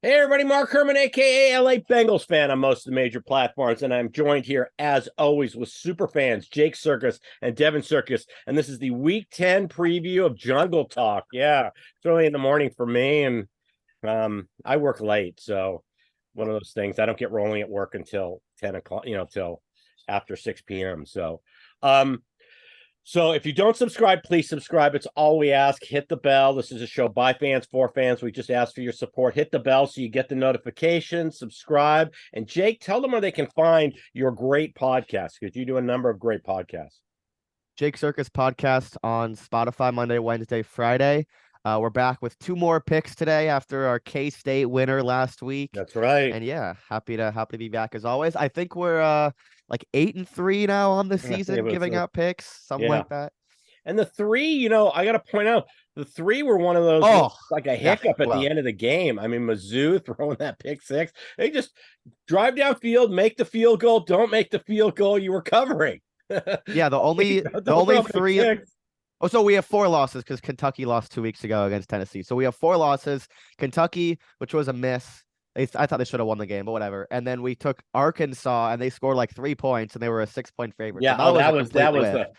Hey everybody, Mark Herman, aka LA Bengals fan on most of the major platforms, and I'm joined here as always with super fans Jake Circus and Devin Circus, and this is the Week 10 preview of Jungle Talk. Yeah, it's early in the morning for me, and I work late, so one of those things. I don't get rolling at work until 10 o'clock, till after 6 p.m. Um, so if you don't subscribe, please subscribe. It's all we ask. Hit the bell. This is a show by fans, for fans. We just ask for your support. Hit the bell so you get the notifications, subscribe. And Jake, tell them where they can find your great podcast, because you do a number of great podcasts. Jake Circus podcast on Spotify Monday, Wednesday, Friday. We're back with two more picks today after our K-State winner last week. That's right. And yeah, happy to be back as always. I think we're like 8-3 now on the season, giving out picks, something like that. And the three, I got to point out, the three were one of those like a hiccup at the end of the game. I mean, Mizzou throwing that pick six. They just drive downfield, make the field goal, don't make the field goal. You were covering. Yeah, the only three. Oh, so we have four losses because Kentucky lost 2 weeks ago against Tennessee. So we have four losses. Kentucky, which was a miss. I thought they should have won the game, but whatever. And then we took Arkansas, and they scored like 3 points, and they were a 6-point favorite. Yeah, so that was the.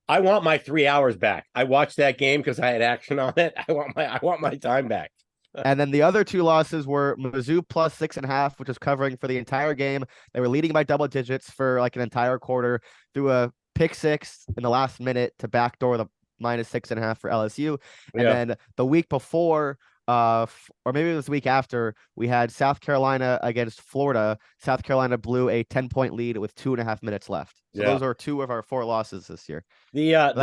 I want my 3 hours back. I watched that game because I had action on it. I want my time back. And then the other two losses were Mizzou plus 6.5, which was covering for the entire game. They were leading by double digits for like an entire quarter, through a pick six in the last minute to backdoor the minus 6.5 for LSU. And then the week before, or maybe it was the week after, we had South Carolina against Florida. South Carolina blew a 10-point lead with 2.5 minutes left. So those are two of our four losses this year. That's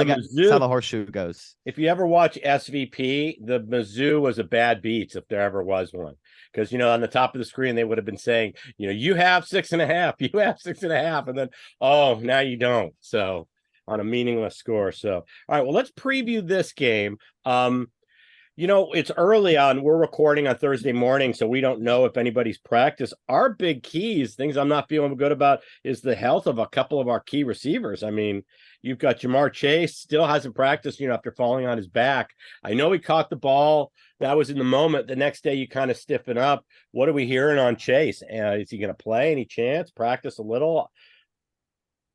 how the horseshoe goes. If you ever watch SVP, the Mizzou was a bad beats if there ever was one. Because, on the top of the screen, they would have been saying, you have 6.5, you have 6.5. And then, oh, now you don't. So on a meaningless score. So, all right, well, let's preview this game. It's early on. We're recording on Thursday morning, so we don't know if anybody's practiced. Our big keys, things I'm not feeling good about, is the health of a couple of our key receivers. I mean, you've got Jamar Chase, still hasn't practiced, after falling on his back. I know he caught the ball. That was in the moment. The next day, you kind of stiffen up. What are we hearing on Chase? Is he going to play? Any chance? Practice a little?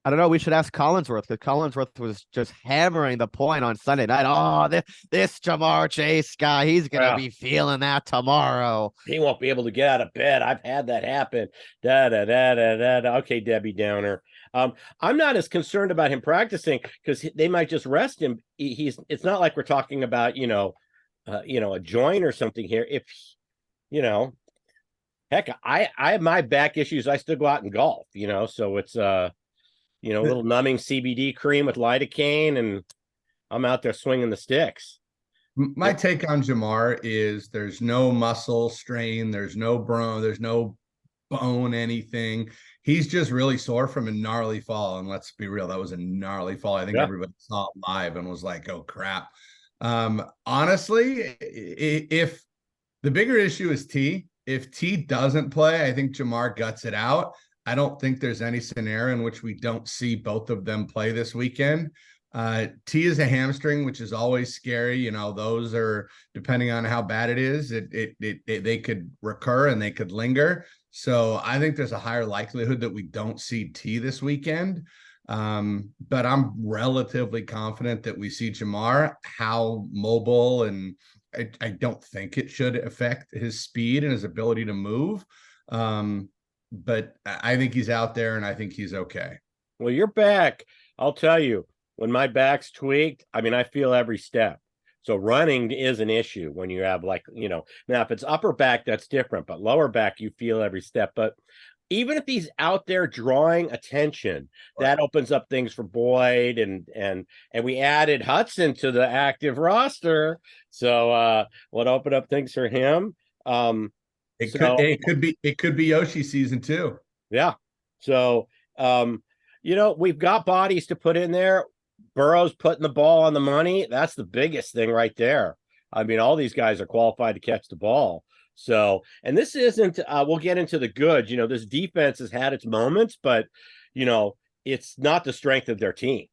I don't know. We should ask Collinsworth, because Collinsworth was just hammering the point on Sunday night. Oh, this Jamar Chase guy, he's going to be feeling that tomorrow. He won't be able to get out of bed. I've had that happen. Okay, Debbie Downer. I'm not as concerned about him practicing because they might just rest him. It's not like we're talking about, a joint or something here. If, heck, I have my back issues. I still go out and golf, so it's, a little numbing CBD cream with lidocaine, and I'm out there swinging the sticks. My take on Jamar is there's no muscle strain, there's no bone, anything. He's just really sore from a gnarly fall, and let's be real, that was a gnarly fall. I think everybody saw it live and was like, "Oh crap." Honestly, if the bigger issue is T, if T doesn't play, I think Jamar guts it out. I don't think there's any scenario in which we don't see both of them play this weekend. T is a hamstring, which is always scary. Those are, depending on how bad it is, they could recur and they could linger. So I think there's a higher likelihood that we don't see T this weekend. But I'm relatively confident that we see Jamar. How mobile, and I don't think it should affect his speed and his ability to move. But I think he's out there, and I think he's okay. Well, your back, I'll tell you, when my back's tweaked, I mean, I feel every step. So running is an issue when you have now if it's upper back, that's different, but lower back, you feel every step. But even if he's out there drawing attention, that opens up things for Boyd, and we added Hudson to the active roster. So what opened up things for him? It could be Yoshi season 2. Yeah. So we've got bodies to put in there. Burrow's putting the ball on the money. That's the biggest thing right there. I mean, all these guys are qualified to catch the ball. So, and this isn't, we'll get into the goods. This defense has had its moments, but, it's not the strength of their team.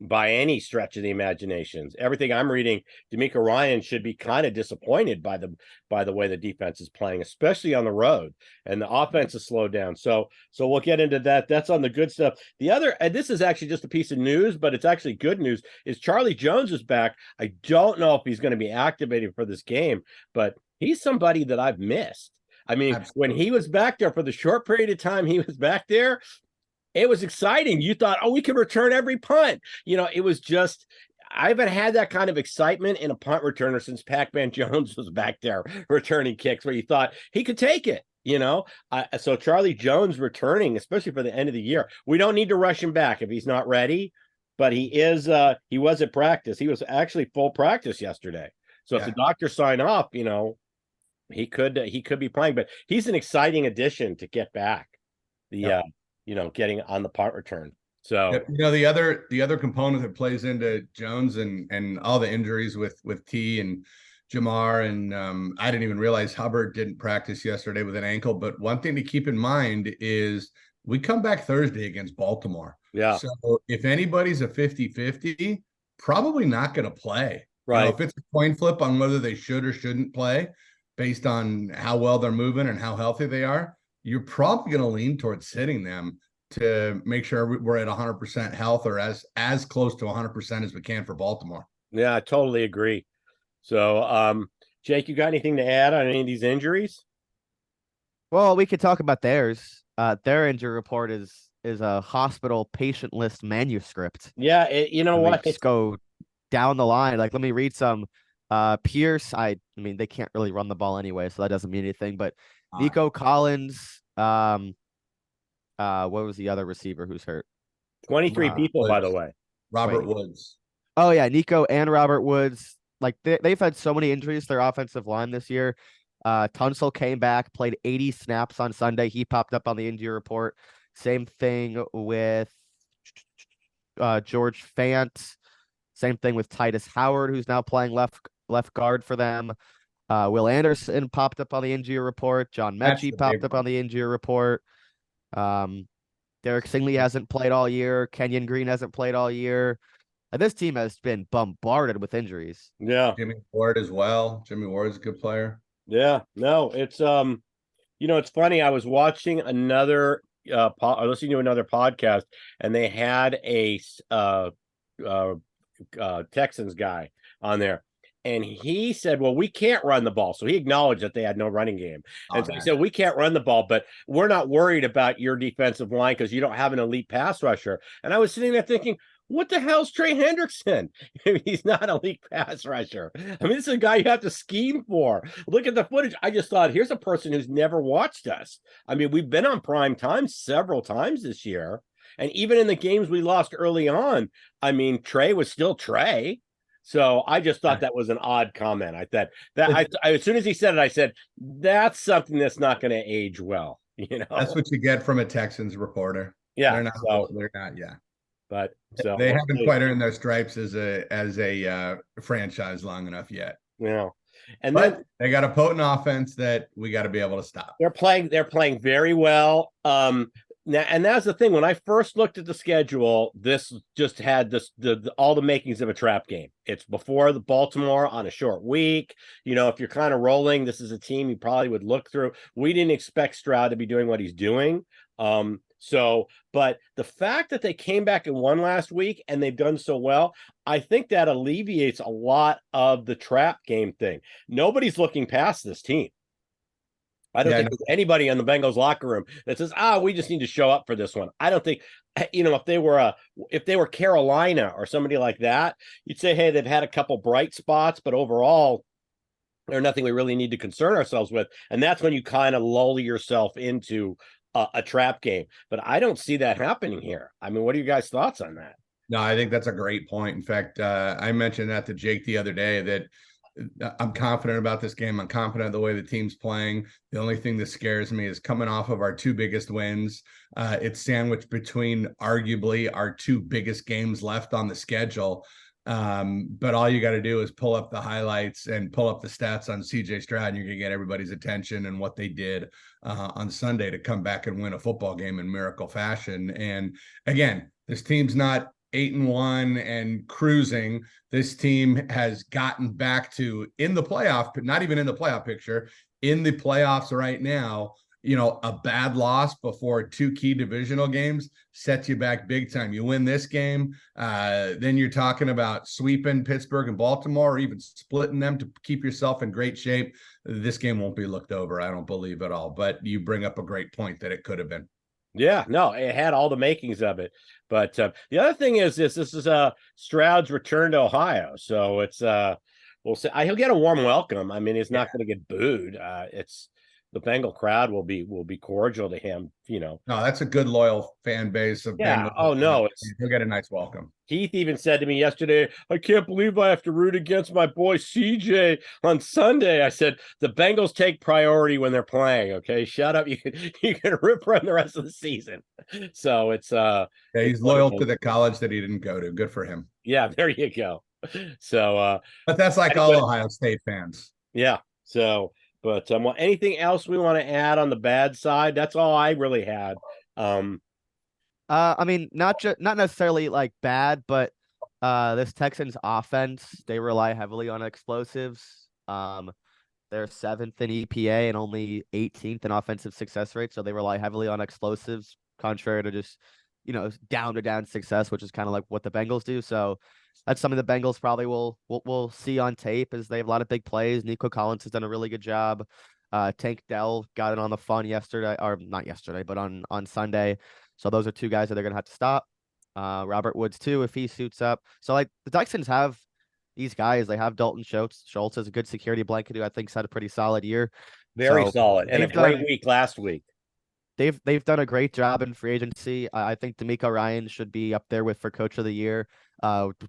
by any stretch of the imaginations. Everything I'm reading, D'Amico Ryan should be kind of disappointed by the way the defense is playing, especially on the road, and the offense is slowed down. So we'll get into that. That's on the good stuff. The other, and this is actually just a piece of news, but it's actually good news, is Charlie Jones is back. I don't know if he's going to be activated for this game, but he's somebody that I've missed. I mean, Absolutely. when he was back there for the short period of time he was back there, it was exciting. You thought, oh, we can return every punt. It was just, I haven't had that kind of excitement in a punt returner since Pac-Man Jones was back there returning kicks where you thought he could take it. So Charlie Jones returning, especially for the end of the year, we don't need to rush him back if he's not ready, but he was at practice. He was actually full practice yesterday. So if the doctors sign off, he could be playing, but he's an exciting addition to get back getting on the punt return. So the other component that plays into Jones and all the injuries with T and Jamar, and I didn't even realize Hubbard didn't practice yesterday with an ankle. But one thing to keep in mind is we come back Thursday against Baltimore. Yeah. So if anybody's a 50-50, probably not going to play. Right. If it's a coin flip on whether they should or shouldn't play based on how well they're moving and how healthy they are, you're probably going to lean towards sitting them to make sure we're at 100% health or as close to 100% as we can for Baltimore. Yeah, I totally agree. So, Jake, you got anything to add on any of these injuries? Well, we could talk about theirs. Their injury report is a hospital patient list manuscript. Yeah, what? Just go down the line. Like, let me read some. Pierce, I mean, they can't really run the ball anyway, so that doesn't mean anything. But Nico Collins, what was the other receiver who's hurt? 23 people, by the way. Robert Woods. Oh, yeah, Nico and Robert Woods. Like, they've had so many injuries to their offensive line this year. Tunsil came back, played 80 snaps on Sunday. He popped up on the injury report. Same thing with George Fant. Same thing with Titus Howard, who's now playing left guard for them. Will Anderson popped up on the injury report. John Mechie popped up on the injury report. Derek Stingley hasn't played all year. Kenyon Green hasn't played all year. This team has been bombarded with injuries. Yeah. Jimmy Ward as well. Jimmy Ward's a good player. Yeah. No, it's it's funny. I was watching another listening to another podcast, and they had a Texans guy on there. And he said, well, we can't run the ball. So he acknowledged that they had no running game. And so he said, we can't run the ball, but we're not worried about your defensive line because you don't have an elite pass rusher. And I was sitting there thinking, what the hell's Trey Hendrickson? He's not a elite pass rusher. I mean, this is a guy you have to scheme for. Look at the footage. I just thought, here's a person who's never watched us. I mean, we've been on prime time several times this year. And even in the games we lost early on, I mean, Trey was still Trey. So I just thought that was an odd comment. I thought that as soon as he said it, I said, that's something that's not going to age well. That's what you get from a Texans reporter. Yeah. They're not. Yeah. But so they haven't quite earned their stripes as a franchise long enough yet. Yeah. And but then they got a potent offense that we got to be able to stop. They're playing very well. Now, and that's the thing. When I first looked at the schedule, this just had all the makings of a trap game. It's before the Baltimore on a short week. If you're kind of rolling, this is a team you probably would look through. We didn't expect Stroud to be doing what he's doing. But the fact that they came back and won last week and they've done so well, I think that alleviates a lot of the trap game thing. Nobody's looking past this team. I don't think there's anybody in the Bengals locker room that says, we just need to show up for this one. I don't think, if they were Carolina or somebody like that, you'd say, hey, they've had a couple bright spots, but overall, they're nothing we really need to concern ourselves with. And that's when you kind of lull yourself into a trap game. But I don't see that happening here. I mean, what are you guys' thoughts on that? No, I think that's a great point. In fact, I mentioned that to Jake the other day that I'm confident about this game. I'm confident the way the team's playing. The only thing that scares me is coming off of our two biggest wins. It's sandwiched between arguably our two biggest games left on the schedule. But all you got to do is pull up the highlights and pull up the stats on CJ Stroud, and you're going to get everybody's attention and what they did on Sunday to come back and win a football game in miracle fashion. And again, this team's not 8-1 and cruising. This team has gotten back to in the playoff, but not even in the playoff picture, in the playoffs right now. A bad loss before 2 key divisional games sets you back big time. You win this game, then you're talking about sweeping Pittsburgh and Baltimore, or even splitting them to keep yourself in great shape. This game won't be looked over, I don't believe at all. But you bring up a great point that it could have been. Yeah, no, it had all the makings of it. But the other thing is this is Stroud's return to Ohio. So it's we'll see. He'll get a warm welcome. I mean, he's not going to get booed. It's the Bengal crowd will be cordial to him, No, that's a good loyal fan base of Yeah. Bengals. Oh no, He'll get a nice welcome. Keith even said to me yesterday, I can't believe I have to root against my boy CJ on Sunday. I said, the Bengals take priority when they're playing. Okay, shut up. You can root for him the rest of the season. So it's yeah, he's loyal to the college that he didn't go to. Good for him. Yeah, there you go. So but that's like all Ohio State fans. Yeah. So but well, anything else we want to add on the bad side? That's all I really had. I mean, not necessarily like bad, but this Texans offense, they rely heavily on explosives. They're 7th in EPA and only 18th in offensive success rate, so they rely heavily on explosives, contrary to just down to down success, which is kind of like what the Bengals do. So that's something the Bengals probably will see on tape, as they have a lot of big plays. Nico Collins has done a really good job. Tank Dell got it on the fun yesterday, or not yesterday, but on Sunday. So those are 2 guys that they're gonna have to stop. Robert Woods too, if he suits up. So like the Texans have these guys. They have Dalton Schultz. Schultz is a good security blanket who I think's had a pretty solid year. Very So solid, and a great week last week. They've done a great job in free agency. I think D'Amico Ryan should be up there for coach of the year,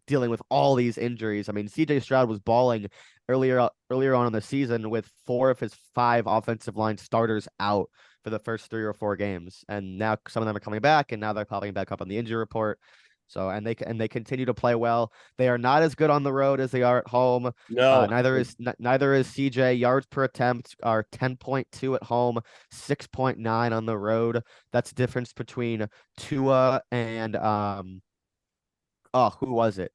dealing with all these injuries. I mean, CJ Stroud was balling earlier on in the season with 4 of his 5 offensive line starters out for the first 3 or 4 games, and now some of them are coming back, and now they're popping back up on the injury report. So and they continue to play well. They are not as good on the road as they are at home. No, neither is CJ. Yards per attempt are 10.2 at home, 6.9 on the road. That's the difference between Tua and who was it?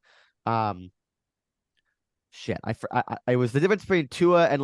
Shit, I was the difference between Tua and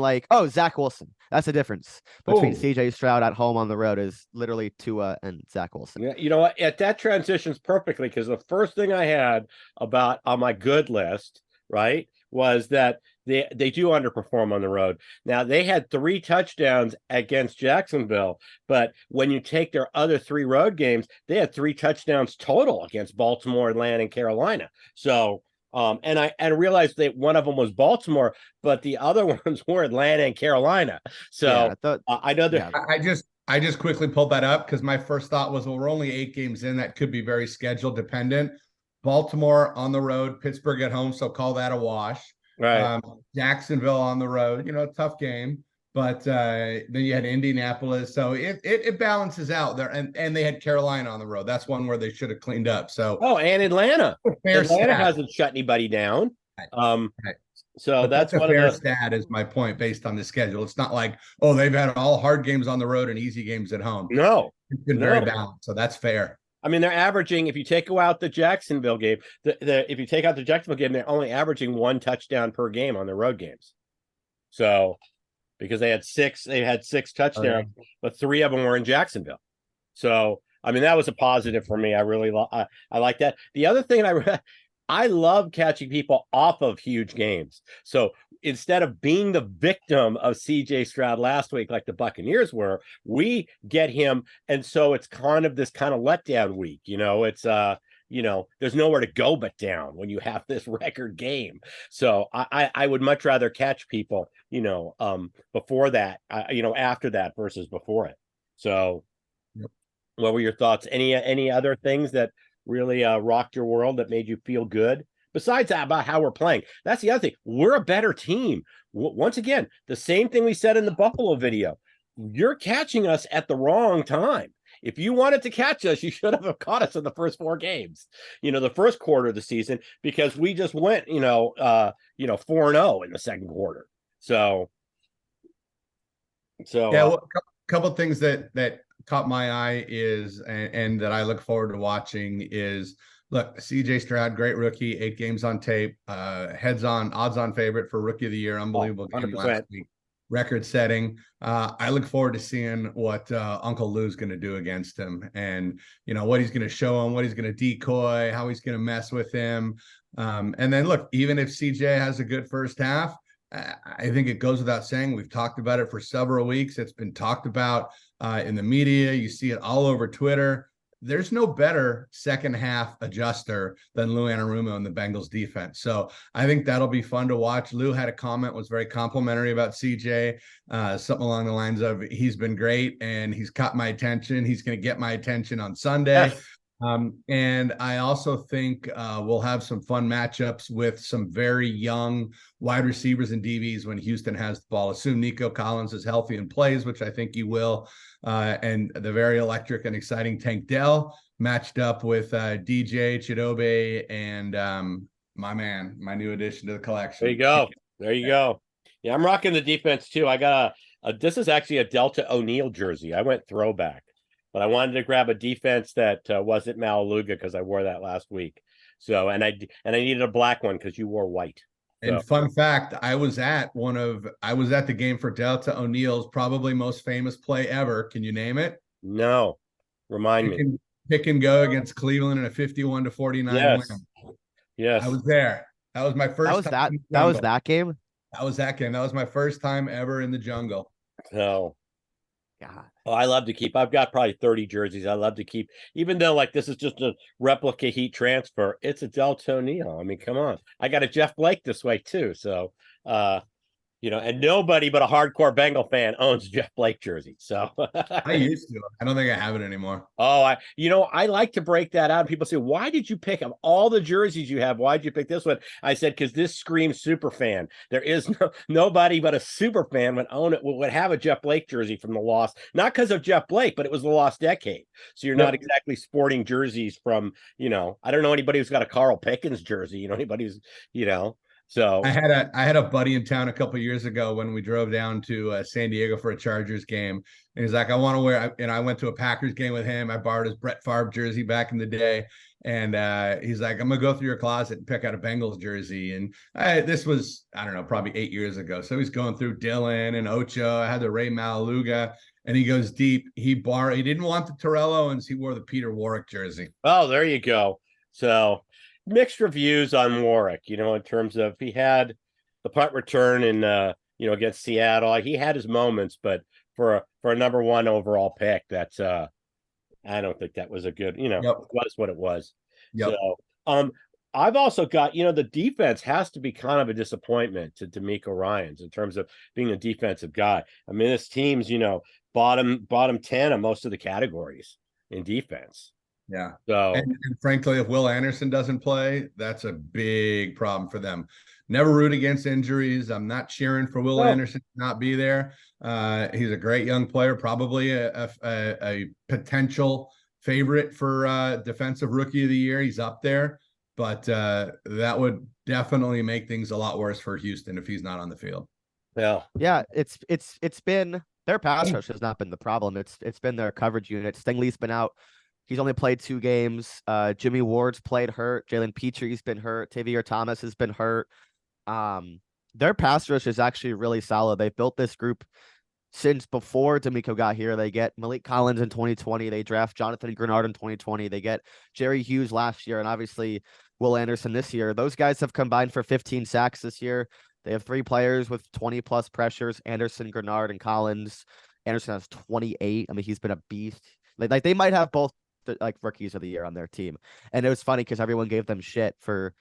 Zach Wilson. That's the difference between CJ Stroud at home on the road is literally Tua and Zach Wilson. Yeah, you know what? That transitions perfectly, because the first thing I had about on my good list, right, was that they do underperform on the road. Now they had 3 touchdowns against Jacksonville, but when you take their other 3 road games, they had 3 touchdowns total against Baltimore, Atlanta, and Carolina. So and I realized that one of them was Baltimore, but the other ones were Atlanta and Carolina. So yeah, I know that. Yeah. I just quickly pulled that up because my first thought was, well, we're only 8 games in. That could be very schedule dependent. Baltimore on the road, Pittsburgh at home, so call that a wash. Right. Jacksonville on the road, tough game. But then you had Indianapolis, so it balances out there, and they had Carolina on the road. That's one where they should have cleaned up. So and Atlanta. Atlanta hasn't shut anybody down. Right. So that's a fair stat, is my point, based on the schedule. It's not like, they've had all hard games on the road and easy games at home. No, it's been very balanced, so that's fair. I mean, they're averaging, if you take out the Jacksonville game, if you take out the Jacksonville game, they're only averaging 1 touchdown per game on their road games. So because they had 6 touchdowns, but 3 of them were in Jacksonville. So I mean, that was a positive for me. I really I like that. The other thing I love catching people off of huge games. So instead of being the victim of CJ Stroud last week, like the Buccaneers were, we get him. And so it's kind of this kind of letdown week. It's there's nowhere to go but down when you have this record game. So I would much rather catch people, before that, after that versus before it. So what were your thoughts? Any other things that really rocked your world that made you feel good? Besides that, about how we're playing. That's the other thing. We're a better team. Once again, the same thing we said in the Buffalo video. You're catching us at the wrong time. If you wanted to catch us, you should have caught us in the first 4 games, the first quarter of the season, because we just went, 4-0 in the second quarter. So yeah, well, a couple of things that caught my eye is, and that I look forward to watching, is Look, CJ Stroud, great rookie, 8 games on tape, odds on favorite for rookie of the year. Unbelievable game 100%. last week. Record setting. I look forward to seeing what Uncle Lou's going to do against him, and what he's going to show him, what he's going to decoy, how he's going to mess with him. And then look, even if CJ has a good first half, I think it goes without saying. We've talked about it for several weeks. It's been talked about in the media. You see it all over Twitter. There's no better second half adjuster than Lou Anarumo in the Bengals defense. So I think that'll be fun to watch. Lou had a comment, was very complimentary about CJ, something along the lines of, he's been great and he's caught my attention. He's going to get my attention on Sunday. Yes. And I also think we'll have some fun matchups with some very young wide receivers and DBs when Houston has the ball. Assume Nico Collins is healthy and plays, which I think he will. And the very electric and exciting Tank Dell matched up with DJ Chidobe and my new addition to the collection. There you go. There you go. Yeah, I'm rocking the defense too. I got this is actually a Delta O'Neal jersey. I went throwback. But I wanted to grab a defense that wasn't Malaluga because I wore that last week. So and I needed a black one because you wore white. So. And fun fact, I was at the game for Delta O'Neal's probably most famous play ever. Can you name it? No, remind me. Pick and go against Cleveland in a 51-49 win. Yes, I was there. That was my first. That was that game. That was that game. That was my first time ever in the jungle. So. God. Oh, I love to keep. I've got probably 30 jerseys. I love to keep, even though like this is just a replica heat transfer. It's a Delta O'Neal. I mean, come on. I got a Jeff Blake this way too. So, and nobody but a hardcore Bengal fan owns Jeff Blake jersey. So I used to. I don't think I have it anymore. Oh, I like to break that out. People say, why did you pick of all the jerseys you have? Why did you pick this one? I said, because this screams super fan. There is nobody but a super fan would own it, would have a Jeff Blake jersey from the lost, not because of Jeff Blake, but it was the lost decade. So you're not exactly sporting jerseys from, I don't know anybody who's got a Carl Pickens jersey, anybody who's, So I had a buddy in town a couple of years ago when we drove down to San Diego for a Chargers game, and he's like, "I want to wear." And I went to a Packers game with him. I borrowed his Brett Favre jersey back in the day, and he's like, "I'm gonna go through your closet and pick out a Bengals jersey." And this was, I don't know, probably 8 years ago. So he's going through Dylan and Ocho. I had the Ray Malaluga, and he goes deep. He didn't want the Terrell Owens. He wore the Peter Warrick jersey. Oh, there you go. So. Mixed reviews on Warwick, in terms of he had the punt return in against Seattle. He had his moments, but for a number one overall pick, that's I don't think that was a good, It was what it was. Yep. So I've also got, the defense has to be kind of a disappointment to D'Amico Ryans in terms of being a defensive guy. I mean, this team's, bottom 10 of most of the categories in defense. Yeah. So and frankly, if Will Anderson doesn't play, that's a big problem for them. Never root against injuries. I'm not cheering for Will Anderson to not be there. He's a great young player, probably a potential favorite for defensive rookie of the year. He's up there, but that would definitely make things a lot worse for Houston if he's not on the field. Yeah, it's been their pass rush has not been the problem. It's been their coverage unit. Stingley's been out. He's only played 2 games. Jimmy Ward's played hurt. Jalen Petre's been hurt. Tavier Thomas has been hurt. Their pass rush is actually really solid. They've built this group since before D'Amico got here. They get Malik Collins in 2020. They draft Jonathan Grenard in 2020. They get Jerry Hughes last year, and obviously Will Anderson this year. Those guys have combined for 15 sacks this year. They have 3 players with 20-plus pressures, Anderson, Grenard, and Collins. Anderson has 28. I mean, he's been a beast. Like they might have both like rookies of the year on their team. And it was funny because everyone gave them shit for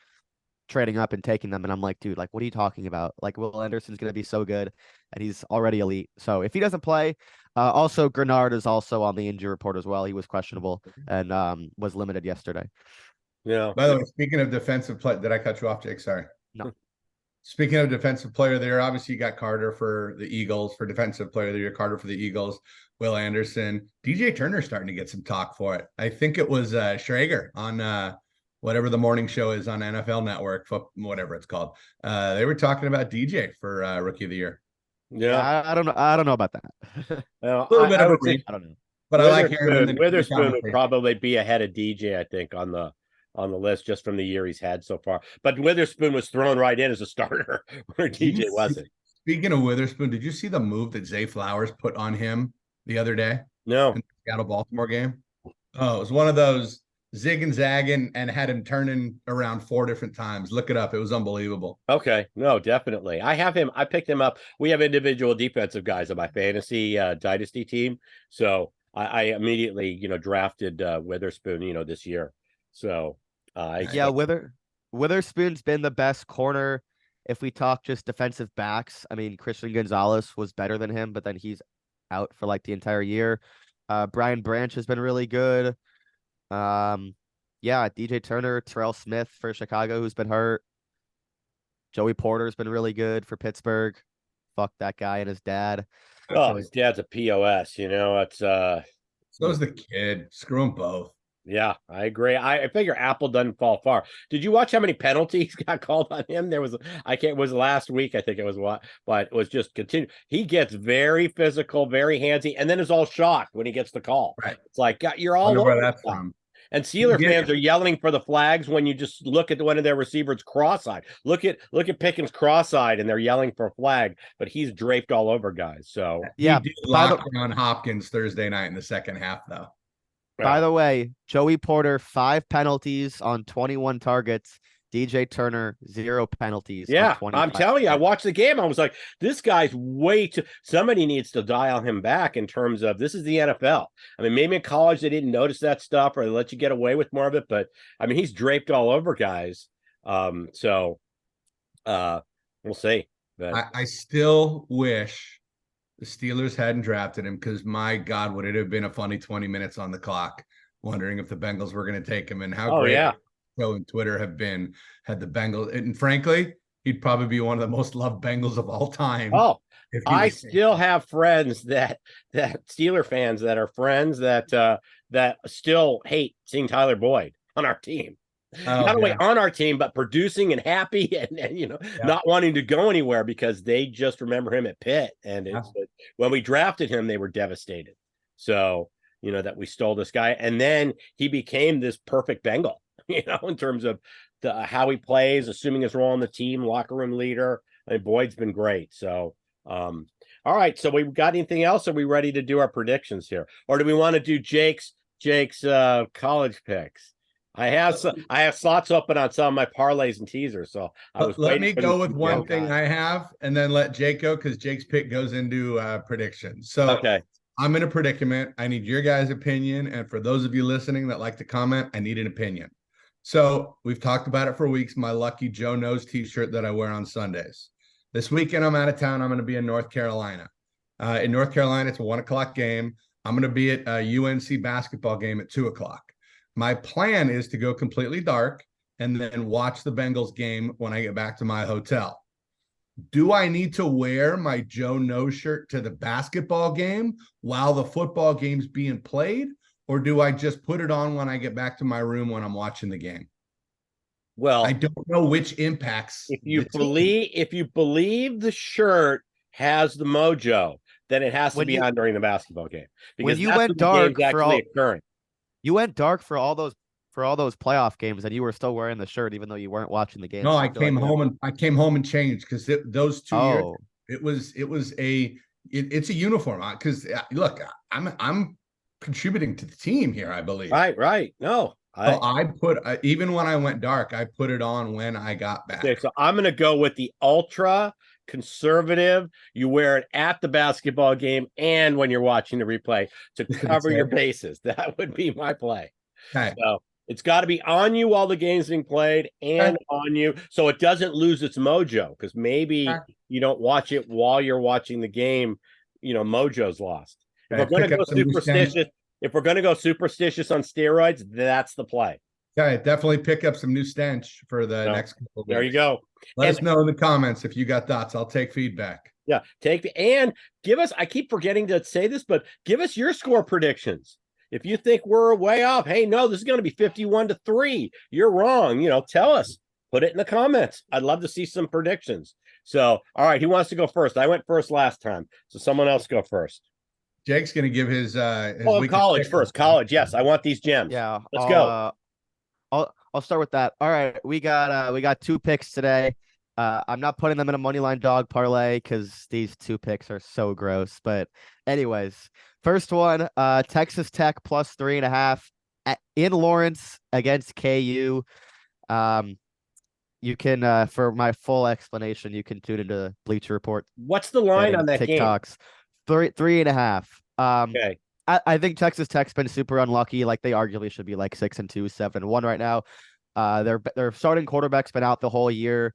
trading up and taking them. And I'm like, dude, like, what are you talking about? Like, Will Anderson's going to be so good and he's already elite. So if he doesn't play, also Grenard is also on the injury report as well. He was questionable and was limited yesterday. Yeah. By the way, speaking of defensive play, did I cut you off, Jake? Sorry. No. Speaking of defensive player there, obviously you got Carter for the Eagles, for defensive player of the year, Carter for the Eagles, Will Anderson, DJ Turner starting to get some talk for it. I think it was Schrager on whatever the morning show is on NFL Network, whatever it's called. They were talking about DJ for Rookie of the Year. Yeah, I don't know. I don't know about that. A little bit of a read. I don't know. But I like hearing Witherspoon would probably be ahead of DJ, I think, on the on the list just from the year he's had so far. But Witherspoon was thrown right in as a starter where DJ wasn't. Speaking of Witherspoon, did you see the move that Zay Flowers put on him the other day? No. In the Seattle-Baltimore game? Oh, it was one of those zig and zagging and had him turning around 4 different times. Look it up. It was unbelievable. Okay. No, definitely. I have him. I picked him up. We have individual defensive guys on my fantasy dynasty team. So I immediately, drafted Witherspoon, this year. So yeah, Witherspoon's been the best corner. If we talk just defensive backs, I mean, Christian Gonzalez was better than him, but then he's out for like the entire year. Brian Branch has been really good. Yeah, DJ Turner, Terrell Smith for Chicago, who's been hurt. Joey Porter's been really good for Pittsburgh. Fuck that guy and his dad. Oh, his dad's a POS, It's So's the kid. Screw them both. Yeah, I agree. I figure Apple doesn't fall far. Did you watch how many penalties got called on him? It was last week, I think it was but it was just continued. He gets very physical, very handsy, and then is all shocked when he gets the call. Right. It's like, you're all over where that's from. And Steeler fans are yelling for the flags when you just look at one of their receivers cross-eyed. Look at Pickens cross-eyed, and they're yelling for a flag, but he's draped all over guys. So yeah, he did lock down Hopkins Thursday night in the second half, though. By the way, Joey Porter, 5 penalties on 21 targets. DJ Turner, 0 penalties. Yeah, I'm telling you, I watched the game. I was like, this guy's way too. Somebody needs to dial him back in terms of this is the NFL. I mean, maybe in college they didn't notice that stuff or they let you get away with more of it, but I mean, he's draped all over guys. So we'll see. But I still wish the Steelers hadn't drafted him because, my God, would it have been a funny 20 minutes on the clock wondering if the Bengals were going to take him and how great. Yeah. And Twitter had the Bengals, and frankly, he'd probably be one of the most loved Bengals of all time. Oh, I still have friends that Steeler fans that are friends that still hate seeing Tyler Boyd on our team. Not only on our team, but producing and happy and not wanting to go anywhere because they just remember him at Pitt. And when we drafted him, they were devastated. So, that we stole this guy. And then he became this perfect Bengal. In terms of how he plays, assuming his role on the team, locker room leader. I mean, Boyd's been great. So, all right. So we got anything else? Are we ready to do our predictions here? Or do we want to do Jake's college picks? I have slots open on some of my parlays and teasers. So let me go with one thing I have and then let Jake go because Jake's pick goes into predictions. So okay. I'm in a predicament. I need your guys' opinion. And for those of you listening that like to comment, I need an opinion. So we've talked about it for weeks, my lucky Joe Knows t-shirt that I wear on Sundays. This weekend, I'm out of town. I'm going to be in North Carolina. In North Carolina, it's a 1:00 game. I'm going to be at a UNC basketball game at 2:00. My plan is to go completely dark and then watch the Bengals game when I get back to my hotel. Do I need to wear my Joe Knows shirt to the basketball game while the football game's being played? Or do I just put it on when I get back to my room when I'm watching the game? Well, I don't know which impacts. If you believe the shirt has the mojo, then it has to be on during the basketball game. Because when you went dark you went dark for all those playoff games, and you were still wearing the shirt even though you weren't watching the game. No, I came home and changed because those 2 years it's a uniform. Because look, I'm contributing to the team here, I believe. Right. No, I put even when I went dark, I put it on when I got back. Okay, so I'm going to go with the ultra conservative. You wear it at the basketball game and when you're watching the replay to cover your bases. That would be my play. Okay. So it's got to be on you while the game's being played and on you so it doesn't lose its mojo because maybe you don't watch it while you're watching the game. Mojo's lost. If we're going to go superstitious on steroids, that's the play. Okay, definitely pick up some new stench for the next couple of weeks. There you go. Let us know in the comments if you got thoughts. I'll take feedback. Yeah, and give us, I keep forgetting to say this, but give us your score predictions. If you think we're way off, hey, no, this is going to be 51-3. You're wrong. Tell us. Put it in the comments. I'd love to see some predictions. So, all right, who wants to go first? I went first last time, so someone else go first. Jake's going to give his college first. College, yes. I want these gems. Yeah. Let's go. I'll start with that. All right, we got two picks today. I'm not putting them in a money line dog parlay because these two picks are so gross. But anyways, first one, Texas Tech plus 3.5 in Lawrence against KU. You can for my full explanation, you can tune into Bleacher Report. What's the line on that game? TikToks, 3.5. Okay. I think Texas Tech's been super unlucky. Like they arguably should be like 6-2, 7-1 right now. Their starting quarterback's been out the whole year.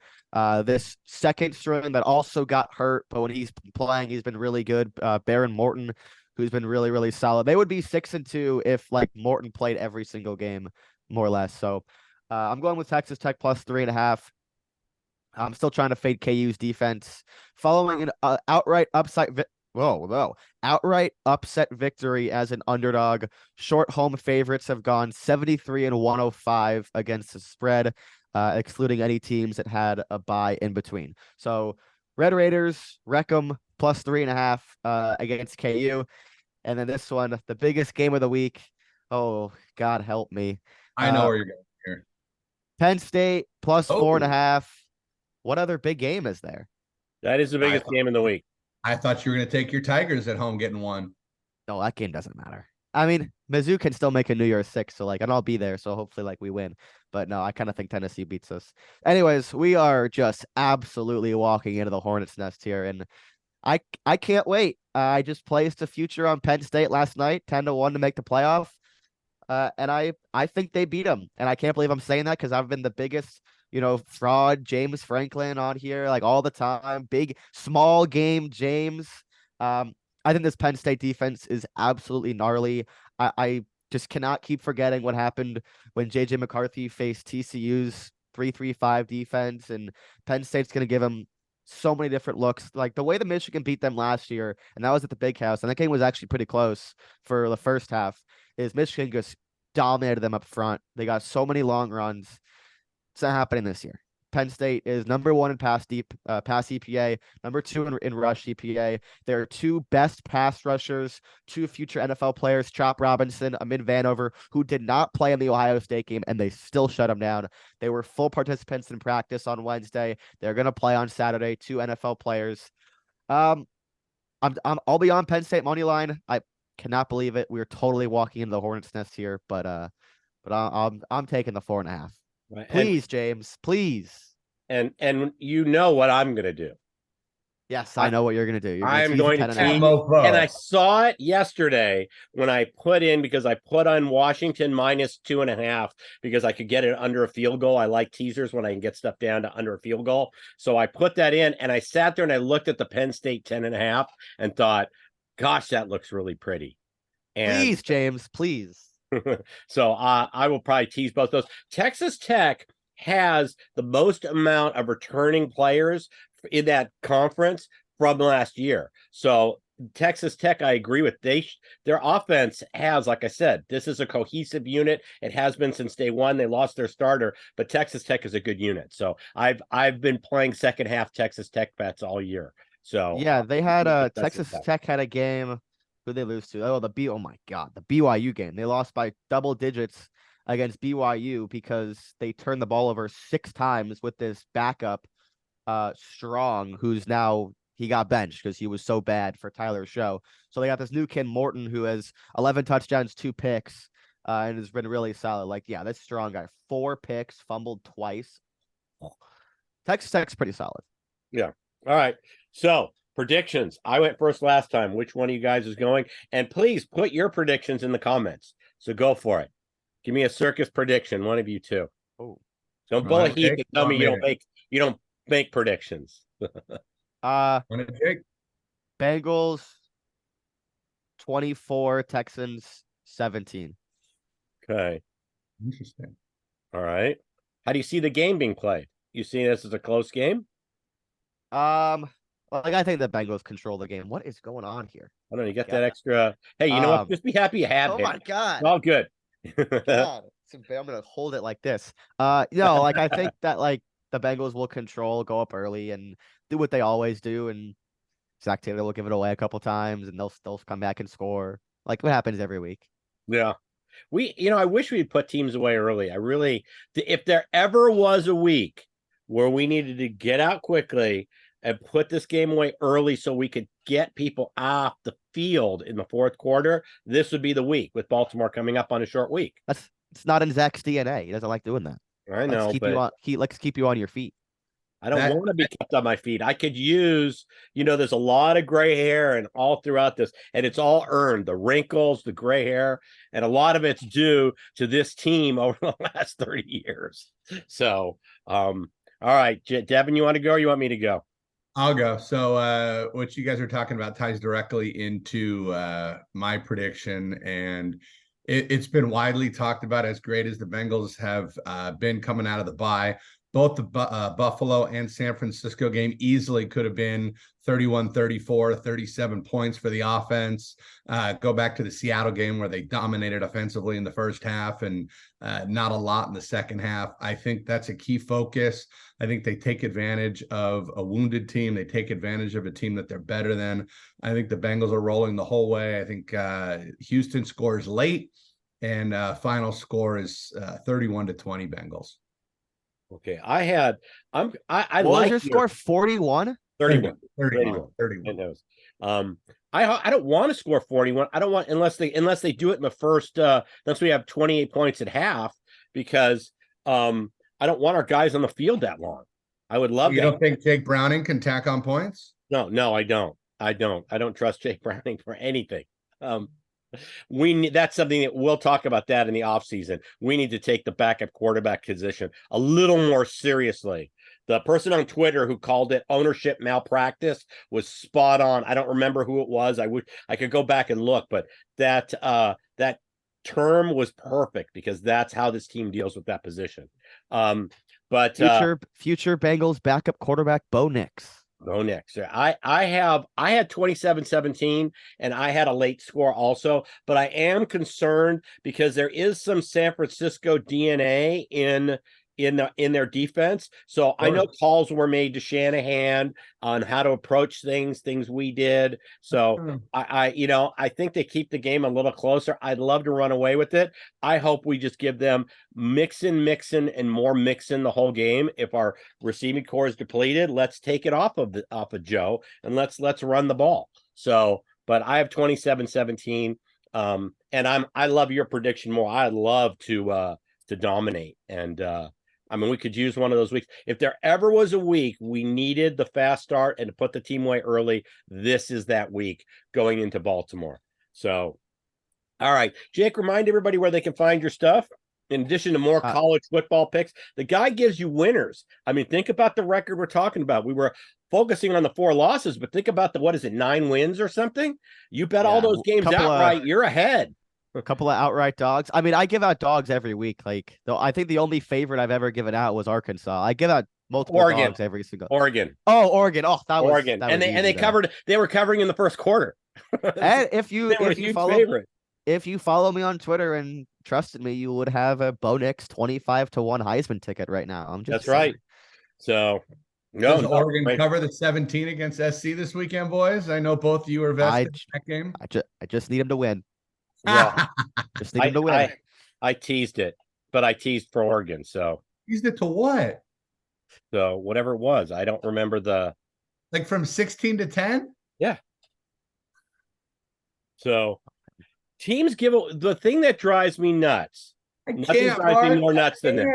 This second string that also got hurt, but when he's been playing, he's been really good. Baron Morton, who's been really, really solid. They would be 6-2 if like Morton played every single game, more or less. So I'm going with Texas Tech plus 3.5. I'm still trying to fade KU's defense. Following an outright upset victory as an underdog. Short home favorites have gone 73-105 against the spread, excluding any teams that had a bye in between. So Red Raiders, Wreckham plus 3.5 against KU. And then this one, the biggest game of the week. Oh, God help me. I know where you're going here. Penn State plus 4.5. What other big game is there? That is the biggest game in the week. I thought you were going to take your Tigers at home getting one. No, that game doesn't matter. I mean, Mizzou can still make a New Year's Six, so like, and I'll be there, so hopefully, like, we win. But no, I kind of think Tennessee beats us. Anyways, we are just absolutely walking into the hornet's nest here, and I can't wait. I just placed a future on Penn State last night, 10-1 to make the playoff, and I think they beat them, and I can't believe I'm saying that because I've been the biggest fraud James Franklin on here like all the time. Big small game James. I think this Penn State defense is absolutely gnarly. I just cannot keep forgetting what happened when JJ McCarthy faced TCU's 3-3-5 defense, and Penn State's going to give him so many different looks. Like the way the Michigan beat them last year, and that was at the Big House, and that game was actually pretty close for the first half, is Michigan just dominated them up front. They got so many long runs. It's not happening this year. Penn State is number 1 in pass EPA, number 2 in rush EPA. Their two best pass rushers, two future NFL players, Chop Robinson, Amin Vanover, who did not play in the Ohio State game, and they still shut them down. They were full participants in practice on Wednesday. They're going to play on Saturday. Two NFL players. I'll be on Penn State money line. I cannot believe it. We're totally walking into the hornet's nest here, but I'm taking the 4.5. Right. Please, James, please. And you know what I'm going to do. Yes, I know what you're going to do. I'm going to tease, and I saw it yesterday when I put in, because I put on Washington minus 2.5 because I could get it under a field goal. I like teasers when I can get stuff down to under a field goal. So I put that in, and I sat there and I looked at the Penn State 10.5 and thought, gosh, that looks really pretty. And please, James, please. So I will probably tease both those. Texas Tech has the most amount of returning players in that conference from last year. So Texas Tech, I agree with. Their offense has, like I said, this is a cohesive unit. It has been since day one. They lost their starter, but Texas Tech is a good unit. So I've been playing second half Texas Tech bets all year. So yeah, they had Texas Tech had a game. Who they lose to? Oh my God, the BYU game. They lost by double digits against BYU because they turned the ball over 6 times with this backup, Strong, who's now he got benched because he was so bad for Tyler's show. So they got this new kid Morton who has 11 touchdowns, 2 picks, and has been really solid. Like, yeah, this Strong guy, 4 picks, fumbled twice. Texas Tech's pretty solid. Yeah. All right. So predictions. I went first last time. Which one of you guys is going? And please put your predictions in the comments. So go for it. Give me a circus prediction. One of you two. Oh, don't bull a heap and tell me you don't make predictions. Bengals 24, Texans 17. Okay. Interesting. All right. How do you see the game being played? You see this as a close game? Like I think the Bengals control the game. What is going on here? I don't know. You got that extra. Hey, you know what? Just be happy you have it. Oh my God. It's all good. God. I'm gonna hold it like this. Like I think that like the Bengals will control, go up early, and do what they always do, and Zach Taylor will give it away a couple times, and they'll come back and score. Like what happens every week. Yeah. I wish we'd put teams away early. If there ever was a week where we needed to get out quickly and put this game away early so we could get people off the field in the fourth quarter, this would be the week, with Baltimore coming up on a short week. It's not in Zach's DNA. He doesn't like doing that. I know, Let's keep you on your feet. I don't want to be kept on my feet. I could use, there's a lot of gray hair and all throughout this, and it's all earned. The wrinkles, the gray hair, and a lot of it's due to this team over the last 30 years. So, all right, Devin, you want to go or you want me to go? I'll go. So what you guys are talking about ties directly into my prediction, and it's been widely talked about as great as the Bengals have been coming out of the bye. Both the Buffalo and San Francisco game easily could have been 31-34, 37 points for the offense. Go back to the Seattle game where they dominated offensively in the first half and not a lot in the second half. I think that's a key focus. I think they take advantage of a wounded team. They take advantage of a team that they're better than. I think the Bengals are rolling the whole way. I think Houston scores late, and final score is 31-20 Bengals. Okay, I what was your score? 41? 31. 31. I don't want to score 41. I don't want unless they do it in the first unless we have 28 points at half, because I don't want our guys on the field that long. I would love You don't think Jake Browning can tack on points? No, I don't. I don't trust Jake Browning for anything. That's something that we'll talk about that in the offseason. We need to take the backup quarterback position a little more seriously. The person on Twitter who called it ownership malpractice was spot on. I don't remember who it was. I could go back and look, but that term was perfect, because that's how this team deals with that position. But future Bengals backup quarterback Bo Nix. Go next. I had 27-17, and I had a late score also, but I am concerned because there is some San Francisco DNA in their defense. So I know calls were made to Shanahan on how to approach things we did. So I think they keep the game a little closer. I'd love to run away with it. I hope we just give them Mixon, and more Mixon the whole game. If our receiving core is depleted, let's take it off of Joe and let's run the ball. So, but I have 27-17. And I love your prediction more. I'd love to dominate, and we could use one of those weeks. If there ever was a week we needed the fast start and to put the team away early, this is that week going into Baltimore. So, all right, Jake, remind everybody where they can find your stuff. In addition to more college football picks, the guy gives you winners. Think about the record we're talking about. We were focusing on the 4 losses, but think about 9 wins or something. You bet all those games outright, you're ahead. A couple of outright dogs. I give out dogs every week. I think the only favorite I've ever given out was Arkansas. I give out multiple dogs every single. Oregon. Oh, Oregon. Oh, that was Oregon. That was and they covered. They were covering in the first quarter. And if you follow me on Twitter and trusted me, you would have a Bo Nix 25-1 Heisman ticket right now. That's right. So. Does Oregon cover the 17 against SC this weekend, boys? I know both of you are vested in that game. I just need them to win. Yeah, just need them to win. I teased it, but I teased for Oregon. So teased it to what? So whatever it was, I don't remember from 16 to 10. Yeah. So teams give the thing that drives me nuts. Nothing drives me more nuts than this.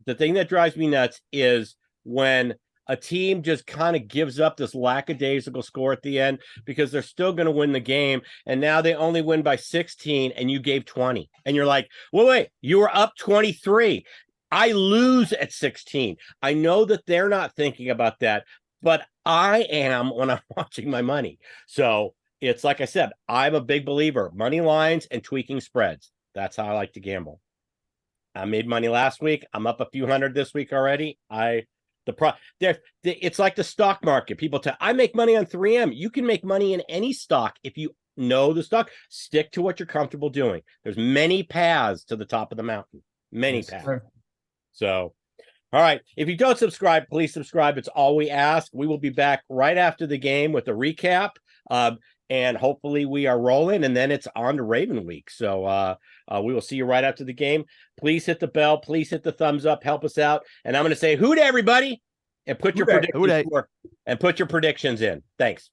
The thing that drives me nuts is when a team just kind of gives up this lackadaisical score at the end, because they're still going to win the game. And now they only win by 16 and you gave 20. And you're like, well, wait, you were up 23. I lose at 16. I know that they're not thinking about that, but I am when I'm watching my money. So it's like I said, I'm a big believer, money lines and tweaking spreads. That's how I like to gamble. I made money last week. I'm up a few hundred this week already. It's like the stock market. People tell, I make money on 3M. You can make money in any stock if you know the stock. Stick to what you're comfortable doing. There's many paths to the top of the mountain. Many paths. Sure. So, all right. If you don't subscribe, please subscribe. It's all we ask. We will be back right after the game with a recap. and hopefully we are rolling, and then it's on to Raven week. So we will see you right after the game. Please hit the bell. Please hit the thumbs up. Help us out. And I'm going to say, hoot everybody, and put your predictions in. Thanks.